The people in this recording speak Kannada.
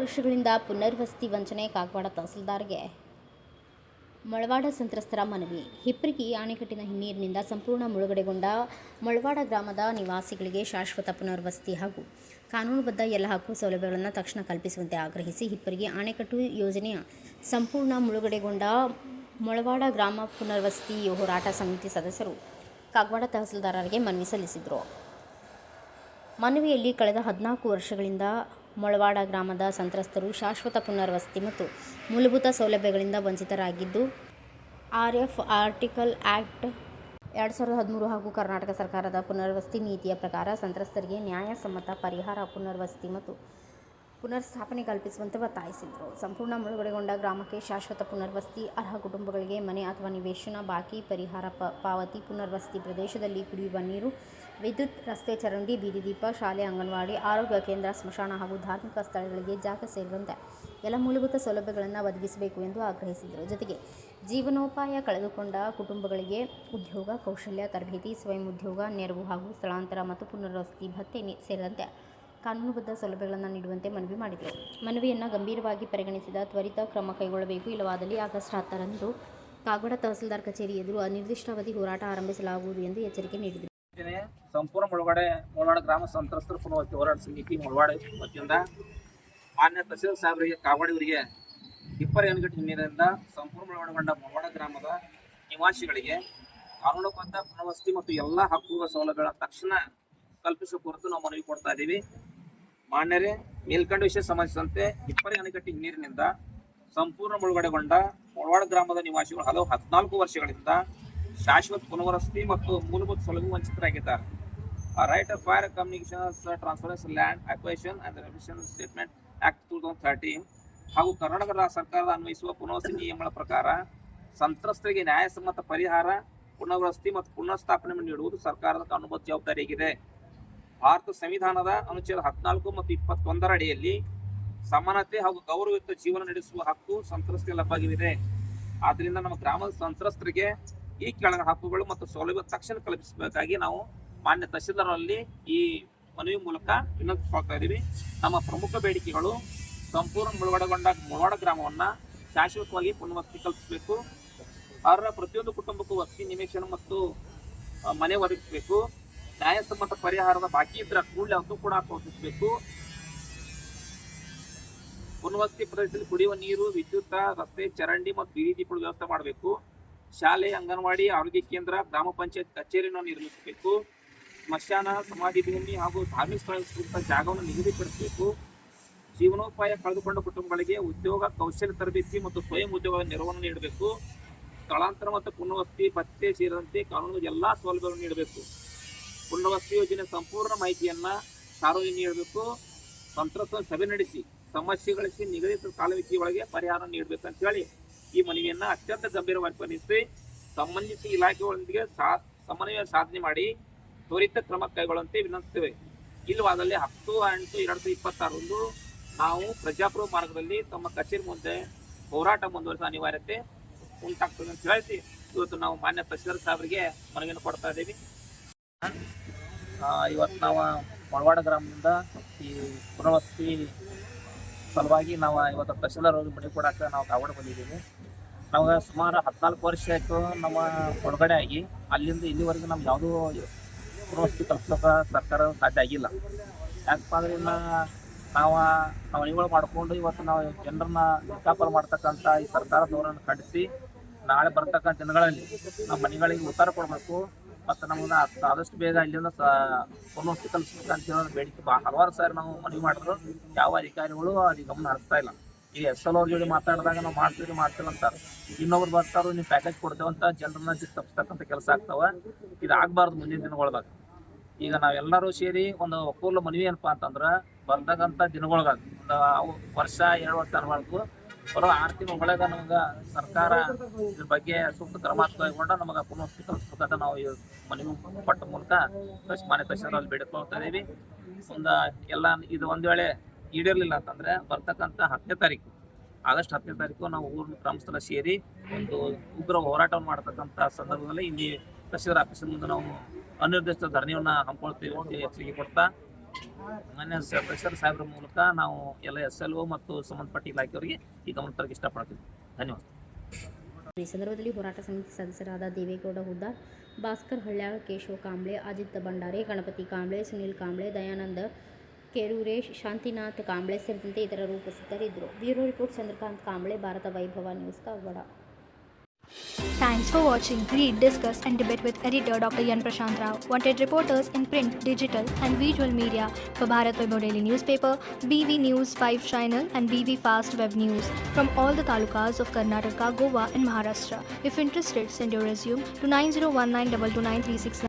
ವರ್ಷಗಳಿಂದ ಪುನರ್ವಸತಿ ವಂಚನೆ ಕಾಗವಾಡ ತಹಸೀಲ್ದಾರ್ಗೆ ಮೊಳವಾಡ ಸಂತ್ರಸ್ತರ ಮನವಿ. ಹಿಪ್ಪರಗಿ ಅಣೆಕಟ್ಟಿನ ಹಿನ್ನೀರಿನಿಂದ ಸಂಪೂರ್ಣ ಮುಳುಗಡೆಗೊಂಡ ಮೊಳವಾಡ ಗ್ರಾಮದ ನಿವಾಸಿಗಳಿಗೆ ಶಾಶ್ವತ ಪುನರ್ವಸತಿ ಹಾಗೂ ಕಾನೂನುಬದ್ಧ ಎಲ್ಲ ಹಕ್ಕು ಸೌಲಭ್ಯಗಳನ್ನು ತಕ್ಷಣ ಕಲ್ಪಿಸುವಂತೆ ಆಗ್ರಹಿಸಿ ಹಿಪ್ಪರಗಿ ಅಣೆಕಟ್ಟು ಯೋಜನೆಯ ಸಂಪೂರ್ಣ ಮುಳುಗಡೆಗೊಂಡ ಮೊಳವಾಡ ಗ್ರಾಮ ಪುನರ್ವಸತಿ ಹೋರಾಟ ಸಮಿತಿ ಸದಸ್ಯರು ಕಾಗವಾಡ ತಹಸೀಲ್ದಾರರಿಗೆ ಮನವಿ ಸಲ್ಲಿಸಿದರು. ಮನವಿಯಲ್ಲಿ ಕಳೆದ 14 ವರ್ಷಗಳಿಂದ ಮೊಳವಾಡ ಗ್ರಾಮದ ಸಂತ್ರಸ್ತರು ಶಾಶ್ವತ ಪುನರ್ವಸತಿ ಮತ್ತು ಮೂಲಭೂತ ಸೌಲಭ್ಯಗಳಿಂದ ವಂಚಿತರಾಗಿದ್ದು, ಆರ್ಎಫ್ ಆರ್ಟಿಕಲ್ ಆಕ್ಟ್ 2013 ಹಾಗೂ ಕರ್ನಾಟಕ ಸರ್ಕಾರದ ಪುನರ್ವಸತಿ ನೀತಿಯ ಪ್ರಕಾರ ಸಂತ್ರಸ್ತರಿಗೆ ನ್ಯಾಯಸಮ್ಮತ ಪರಿಹಾರ, ಪುನರ್ವಸತಿ ಮತ್ತು ಪುನರ್ಸ್ಥಾಪನೆ ಕಲ್ಪಿಸುವಂತೆ ಒತ್ತಾಯಿಸಿದರು. ಸಂಪೂರ್ಣ ಮುಳುಗಡೆಗೊಂಡ ಗ್ರಾಮಕ್ಕೆ ಶಾಶ್ವತ ಪುನರ್ವಸತಿ, ಅರ್ಹ ಕುಟುಂಬಗಳಿಗೆ ಮನೆ ಅಥವಾ ನಿವೇಶನ, ಬಾಕಿ ಪರಿಹಾರ ಪಾವತಿ, ಪುನರ್ವಸತಿ ಪ್ರದೇಶದಲ್ಲಿ ಕುಡಿಯುವ ನೀರು, ವಿದ್ಯುತ್, ರಸ್ತೆ, ಚರಂಡಿ, ಬೀದಿ ದೀಪ, ಶಾಲೆ, ಅಂಗನವಾಡಿ, ಆರೋಗ್ಯ ಕೇಂದ್ರ, ಸ್ಮಶಾನ ಹಾಗೂ ಧಾರ್ಮಿಕ ಸ್ಥಳಗಳಿಗೆ ಜಾಗ ಸೇರಿದಂತೆ ಎಲ್ಲ ಮೂಲಭೂತ ಸೌಲಭ್ಯಗಳನ್ನು ಒದಗಿಸಬೇಕು ಎಂದು ಆಗ್ರಹಿಸಿದರು. ಜೊತೆಗೆ ಜೀವನೋಪಾಯ ಕಳೆದುಕೊಂಡ ಕುಟುಂಬಗಳಿಗೆ ಉದ್ಯೋಗ, ಕೌಶಲ್ಯ ತರಬೇತಿ, ಸ್ವಯಂ ಉದ್ಯೋಗ, ನೆರವು ಹಾಗೂ ಸ್ಥಳಾಂತರ ಮತ್ತು ಪುನರ್ವಸತಿ ಭತ್ಯೆ ಸೇರಿದಂತೆ ಕಾನೂನುಬದ್ಧ ಸೌಲಭ್ಯಗಳನ್ನು ನೀಡುವಂತೆ ಮನವಿ ಮಾಡಿದರು. ಮನವಿಯನ್ನು ಗಂಭೀರವಾಗಿ ಪರಿಗಣಿಸಿದ ತ್ವರಿತ ಕ್ರಮ ಕೈಗೊಳ್ಳಬೇಕು, ಇಲ್ಲವಾದಲ್ಲಿ ಆಗಸ್ಟ್ 10ರಂದು ಕಾಗವಾಡ ತಹಸೀಲ್ದಾರ್ ಕಚೇರಿ ಎದುರು ಅನಿರ್ದಿಷ್ಟಾವಧಿ ಹೋರಾಟ ಆರಂಭಿಸಲಾಗುವುದು ಎಂದು ಎಚ್ಚರಿಕೆ ನೀಡಿದರು. ಸಂಪೂರ್ಣ ಮೊಳವಾಡ ಗ್ರಾಮ ಸಂತ್ರಸ್ತರ ಪುನರ್ವಸತಿ ಹೋರಾಟ ಸಮಿತಿ ಮೊಳವಾಡ ವತಿಯಿಂದ ಮಾನ್ಯ ತಹಸೀಲ್ದಾರ್ ಸಾಹೇಬರಿಗೆ ಕಾಗವಾಡಿಯವರಿಗೆ ಹಿಪ್ಪರಗಿ ಅಣೆಕಟ್ಟು ಹಿನ್ನೀರಿನಿಂದ ಸಂಪೂರ್ಣ ಮುಳುಗಡೆಗೊಂಡ ಮೊಳವಾಡ ಗ್ರಾಮದ ನಿವಾಸಿಗಳಿಗೆ ಕಾನೂನುಬದ್ಧ ಪುನರ್ವಸತಿ ಮತ್ತು ಎಲ್ಲ ಹಕ್ಕುಗಳ ಸೌಲಭ್ಯಗಳ ತಕ್ಷಣ ಕಲ್ಪಿಸುವ ಕುರಿತು ನಾವು ಮನವಿ ಕೊಡ್ತಾ ಇದ್ದೀವಿ. ಮಾನ್ಯರೇ, ಮೇಲ್ಕಂಡ ವಿಷಯ ಸಂಬಂಧಿಸಿದಂತೆ ಹಿಪ್ಪರಗಿ ಅಣೆಕಟ್ಟು ಹಿನ್ನೀರಿನಿಂದ ಸಂಪೂರ್ಣ ಮುಳುಗಡೆಗೊಂಡ ಮೊಳವಾಡ ಗ್ರಾಮದ ನಿವಾಸಿಗಳು ಹಲವು 14 ವರ್ಷಗಳಿಂದ ಶಾಶ್ವತ ಪುನರ್ವಸತಿ ಮತ್ತು ಮೂಲಭೂತ ಸೌಲಭ್ಯ ವಂಚಿತರಾಗಿದ್ದಾರೆ. Right of fair communications transference land acquisition and revision statement act 2013 ಹಾಗೂ ಕರ್ನಾಟಕ ಸರ್ಕಾರದ ಅನ್ವಯಿಸುವ ಪುನರ್ವಸತಿ ನಿಯಮಗಳ ಪ್ರಕಾರ ಸಂತ್ರಸ್ತರಿಗೆ ನ್ಯಾಯಸಮ್ಮತ ಪರಿಹಾರ, ಪುನರ್ವಸತಿ ಮತ್ತು ಪುನರ್ಸ್ಥಾಪನೆ ನೀಡುವುದು ಸರ್ಕಾರದ ಕಾನೂನುಬದ್ಧ ಜವಾಬ್ದಾರಿಯಾಗಿದೆ. ಭಾರತ ಸಂವಿಧಾನದ ಅನುಚ್ಛೇದ 14 ಮತ್ತು 21 ಅಡಿಯಲ್ಲಿ ಸಮಾನತೆ ಹಾಗೂ ಗೌರವಯುತ ಜೀವನ ನಡೆಸುವ ಹಕ್ಕು ಸಂತ್ರಸ್ತರಿಗೆ ಲಭ್ಯವಿದೆ. ಆದ್ದರಿಂದ ನಮ್ಮ ಗ್ರಾಮದ ಸಂತ್ರಸ್ತರಿಗೆ ಈ ಕೆಳಗಿನ ಹಕ್ಕುಗಳು ಮತ್ತು ಸೌಲಭ್ಯ ತಕ್ಷಣ ಕಲ್ಪಿಸಬೇಕಾಗಿ ನಾವು ಮಾನ್ಯ ತಹಸೀಲ್ದಾರಲ್ಲಿ ಈ ಮನವಿ ಮೂಲಕ ವಿನಂತಿಸ್ಕೊಳ್ತಾ ಇದ್ದೀವಿ. ನಮ್ಮ ಪ್ರಮುಖ ಬೇಡಿಕೆಗಳು ಸಂಪೂರ್ಣ ಮುಳುಗಡೆಗೊಂಡ ಮೊಳವಾಡ ಗ್ರಾಮವನ್ನು ಶಾಶ್ವತವಾಗಿ ಪುನರ್ವಸತಿ ಕಲ್ಪಿಸಬೇಕು. ಅರ್ಹ ಪ್ರತಿಯೊಂದು ಕುಟುಂಬಕ್ಕೂ ವಸತಿ, ನಿವೇಶನ ಮತ್ತು ಮನೆ ಒದಗಿಸಬೇಕು. ನ್ಯಾಯಸಮ್ಮತ ಪರಿಹಾರದ ಬಾಕಿ ಇದ್ದರೆ ಕೂಡಲೇ ಅದು ಕೂಡ ಪಾವತಿಸಬೇಕು. ಪುನರ್ವಸತಿ ಪ್ರದೇಶದಲ್ಲಿ ಕುಡಿಯುವ ನೀರು, ವಿದ್ಯುತ್, ರಸ್ತೆ, ಚರಂಡಿ ಮತ್ತು ಬೀದಿ ದೀಪಗಳ ವ್ಯವಸ್ಥೆ ಮಾಡಬೇಕು. ಶಾಲೆ, ಅಂಗನವಾಡಿ, ಆರೋಗ್ಯ ಕೇಂದ್ರ, ಗ್ರಾಮ ಪಂಚಾಯತ್ ಕಚೇರಿಯನ್ನು ನಿರ್ಮಿಸಬೇಕು. ಸ್ಮಶಾನ, ಸಮಾಧಿ ಭೂಮಿ ಹಾಗೂ ಧಾರ್ಮಿಕ ಸ್ಥಳ ಜಾಗವನ್ನು ನಿಗದಿಪಡಿಸಬೇಕು. ಜೀವನೋಪಾಯ ಕಳೆದುಕೊಂಡ ಕುಟುಂಬಗಳಿಗೆ ಉದ್ಯೋಗ, ಕೌಶಲ್ಯ ತರಬೇತಿ ಮತ್ತು ಸ್ವಯಂ ಉದ್ಯೋಗದ ನೆರವನ್ನು ನೀಡಬೇಕು. ಸ್ಥಳಾಂತರ ಮತ್ತು ಪುನರ್ವಸತಿ ಭತ್ಯೆ ಸೇರಿದಂತೆ ಕಾನೂನು ಎಲ್ಲ ಸೌಲಭ್ಯಗಳನ್ನು ನೀಡಬೇಕು. ಪುನರ್ವಸತಿ ಯೋಜನೆ ಸಂಪೂರ್ಣ ಮಾಹಿತಿಯನ್ನು ಸಾರ್ವಜನಿಕ ನೀಡಬೇಕು. ಸಂತ್ರಸ್ತರ ಸಭೆ ನಡೆಸಿ ಸಮಸ್ಯೆಗಳಿಸಿ ನಿಗದಿತ ಕಾಲಮಿತಿಯೊಳಗೆ ಪರಿಹಾರ ನೀಡಬೇಕಂತ ಹೇಳಿ ಈ ಮನವಿಯನ್ನು ಅತ್ಯಂತ ಗಂಭೀರವಾಗಿ ಪರಿಗಣಿಸಿ ಸಂಬಂಧಿತ ಇಲಾಖೆಗಳೊಂದಿಗೆ ಸಮನ್ವಯ ಸಾಧನೆ ಮಾಡಿ ತ್ವರಿತ ಕ್ರಮ ಕೈಗೊಳ್ಳುವಂತೆ ವಿನಂತಿಸುತ್ತೇವೆ. ಇಲ್ಲವಾದಲ್ಲಿ 10/8/2026 ನಾವು ಪ್ರಜಾಪ್ರಭು ಮಾರ್ಗದಲ್ಲಿ ತಮ್ಮ ಕಚೇರಿ ಮುಂದೆ ಹೋರಾಟ ಮುಂದುವರಿಸುವ ಅನಿವಾರ್ಯತೆ ಉಂಟಾಗ್ತದೆ ಅಂತ ಹೇಳಿ ಇವತ್ತು ನಾವು ಮಾನ್ಯ ತಹಸೀಲ್ದಾರ್ ಸಾಹೇಬರಿಗೆ ಮನವಿಯನ್ನು ಕೊಡ್ತಾ ಇದ್ದೀವಿ. ಇವತ್ತು ನಾವು ಮೊಳವಾಡ ಗ್ರಾಮದಿಂದ ಈ ಪುನರ್ವಸತಿ ಸಲುವಾಗಿ ನಾವು ಇವತ್ತು ತಹಸೀಲ್ದಾರ್ ಅವ್ರಿಗೆ ಮನವಿ ಕೊಡೋಕೆ ನಾವು ಕಾಗವಾಡ ಬಂದಿದ್ದೀವಿ. ನಮಗೆ ಸುಮಾರು 14 ವರ್ಷ ಆಯಿತು ನಮ್ಮ ಒಳಗಡೆ ಆಗಿ. ಅಲ್ಲಿಂದ ಇಲ್ಲಿವರೆಗೂ ನಮ್ಗೆ ಯಾವುದೂ ಪುನರ್ವಸತಿ ಕಲ್ಪಿಸೋಕೆ ಸರ್ಕಾರ ಸಾಧ್ಯ ಆಗಿಲ್ಲ. ಯಾಕಪ್ಪ ಅಂದ್ರೆ ನಾವು ಮನೆಗಳು ಮಾಡಿಕೊಂಡು ಇವತ್ತು ನಾವು ಜನರನ್ನ ವಿಜ್ಞಾಪನೆ ಮಾಡ್ತಕ್ಕಂಥ ಈ ಸರ್ಕಾರ ಧೋರಣೆ ಖಂಡಿಸಿ ನಾಳೆ ಬರ್ತಕ್ಕಂಥ ದಿನಗಳಲ್ಲಿ ನಮ್ಮ ಮನೆಗಳಿಗೆ ಉತ್ತರ ಕೊಡಬೇಕು ಮತ್ತು ನಮ್ಮನ್ನ ಆದಷ್ಟು ಬೇಗ ಇಲ್ಲಿಂದ ಪುನರ್ವಸತಿ ಕಲ್ಪಿಸ್ಬೇಕಂತ ಹೇಳೋದು ಬೇಡಿಕೆ ಹಲವಾರು ಸಾರಿ ನಾವು ಮನವಿ ಮಾಡಿದ್ರು. ಯಾವ ಅಧಿಕಾರಿಗಳು ಅದಕ್ಕೆ ಗಮನ ಹರಿಸ್ತಾ ಇಲ್ಲ. ಈ SL ಅವ್ರ ಜೊತೆ ಮಾತಾಡಿದಾಗ ನಾವು ಮಾಡ್ತೀವಿ ಅಂತಾರೆ. ಇನ್ನೊಬ್ರು ಬರ್ತಾರೋ ನೀವು ಪ್ಯಾಕೇಜ್ ಕೊಡ್ತೇವಂತ ಜನರನ್ನ ತಪ್ಪಿಸ್ತಕ್ಕಂಥ ಕೆಲಸ ಆಗ್ತಾವ. ಇದು ಆಗಬಾರ್ದು ಮುಂದಿನ ದಿನಗಳದಾಗ. ಈಗ ನಾವೆಲ್ಲರೂ ಸೇರಿ ಒಂದು ಒಕ್ಕೂಲ ಮನವಿ ಏನಪ್ಪ ಅಂತಂದ್ರೆ ಬರ್ತಕ್ಕಂಥ ದಿನಗಳದಾಗ ಒಂದು ವರ್ಷ 2 ವರ್ಷ ಅನ್ಬಾರ್ದು, ಬರೋ 6 ತಿಂಗಳ ಒಳಗೆ ನಮ್ಗೆ ಸರ್ಕಾರ ಇದ್ರ ಬಗ್ಗೆ ಸೂಕ್ತ ಕ್ರಮ ಕೈಗೊಂಡು ನಮಗೆ ಪುನರ್ವಸತಿ ಕಲ್ಪಿಸ್ಬೇಕಂತ ನಾವು ಈ ಮನವಿ ಪಟ್ಟ ಮೂಲಕ ಮಾನ್ಯ ತಹಸೀಲ್ದಾರಲ್ಲಿ ಬೇಡಿಕೊಳ್ತಾ ಇದ್ದೀವಿ. ಎಲ್ಲ ಇದು ಒಂದು ವೇಳೆ ಈಡೇರಲಿಲ್ಲ ಅಂತಂದರೆ ಬರ್ತಕ್ಕಂಥ 10ನೇ ತಾರೀಕು ಆಗಸ್ಟ್ 10ನೇ ತಾರೀಕು ನಾವು ಊರಿನ ಗ್ರಾಮಸ್ಥರ ಸೇರಿ ಒಂದು ಉಗ್ರ ಹೋರಾಟವನ್ನು ಮಾಡತಕ್ಕಂಥ ಸಂದರ್ಭದಲ್ಲಿ ಇಲ್ಲಿ ತಹಸೀಲ್ದಾರ್ ಆಫೀಸ್ ಮುಂದೆ ನಾವು ಅನಿರ್ದಿಷ್ಟ ಧರಣಿಯನ್ನು ಹಮ್ಮಿಕೊಳ್ತೀವಿ ಅಂತ ಎಚ್ಚರಿಕೆ ಕೊಡ್ತಾ ಮಾನ್ಯ ತಹಸೀಲ್ದಾರ್ ಸಾಹೇಬ್ರ ಮೂಲಕ ನಾವು ಎಲ್ಲ SLO ಮತ್ತು ಸಂಬಂಧಪಟ್ಟ ಇಲಾಖೆಯವರಿಗೆ ಈ ಗಮನ ತರಕ್ಕೆ ಇಷ್ಟಪಡ್ತೀವಿ. ಧನ್ಯವಾದ. ಈ ಸಂದರ್ಭದಲ್ಲಿ ಹೋರಾಟ ಸಮಿತಿ ಸದಸ್ಯರಾದ ದೇವೇಗೌಡ ಹುದ್ದಾರ್, ಭಾಸ್ಕರ್ ಹಳ್ಯಾಳ್, ಕೇಶವ ಕಾಂಬ್ಳೆ, ಅಜಿತ್ ಭಂಡಾರೆ, ಗಣಪತಿ ಕಾಂಬ್ಳೆ, ಸುನೀಲ್ ಕಾಂಬ್ಳೆ, ದಯಾನಂದ ಕೆರೂರೇಶ್, ಶಾಂತಿನಾಥ್ ಕಾಂಬ್ಳೆ ಸೇರಿದಂತೆ ಇತರರು ಉಪಸ್ಥಿತರಿದ್ದರು. ಬ್ಯೂರೋ ರಿಪೋರ್ಟ್ ಚಂದ್ರಕಾಂತ್ ಕಾಂಬ್ಳೆ, ಭಾರತ ವೈಭವ news, Kagwad. Thanks for watching. Read, discuss and debate with editor Dr. Yan Prashant Rao. Wanted reporters in print, digital and visual media for Bharat Vaibhav Daily Newspaper, BV News 5 Channel and BV Fast Web News from all the talukas of Karnataka, Goa and Maharashtra. If interested, send your resume to 9019229369.